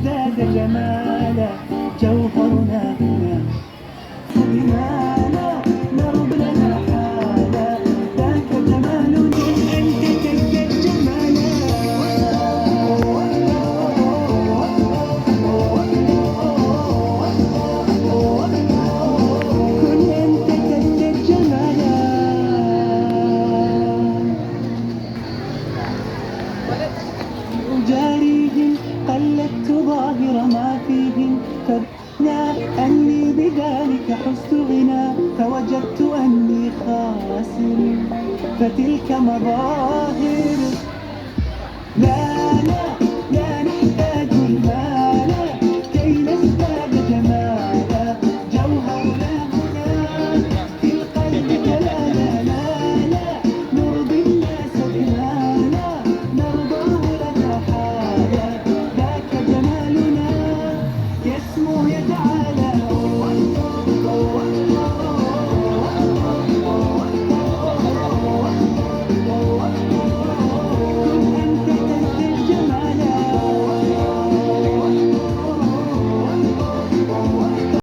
ازداد جمالا جوهرنا هنا بمالا نرب لنا حالا ذاك جمال أنت تزداد جمالا كن أنت تزداد جمالا أجاريهم قلدت ظاهر ما فيهم فبنا أني بذلك حزت غنى فوجدت أني خاسر فتلك مظاهر لا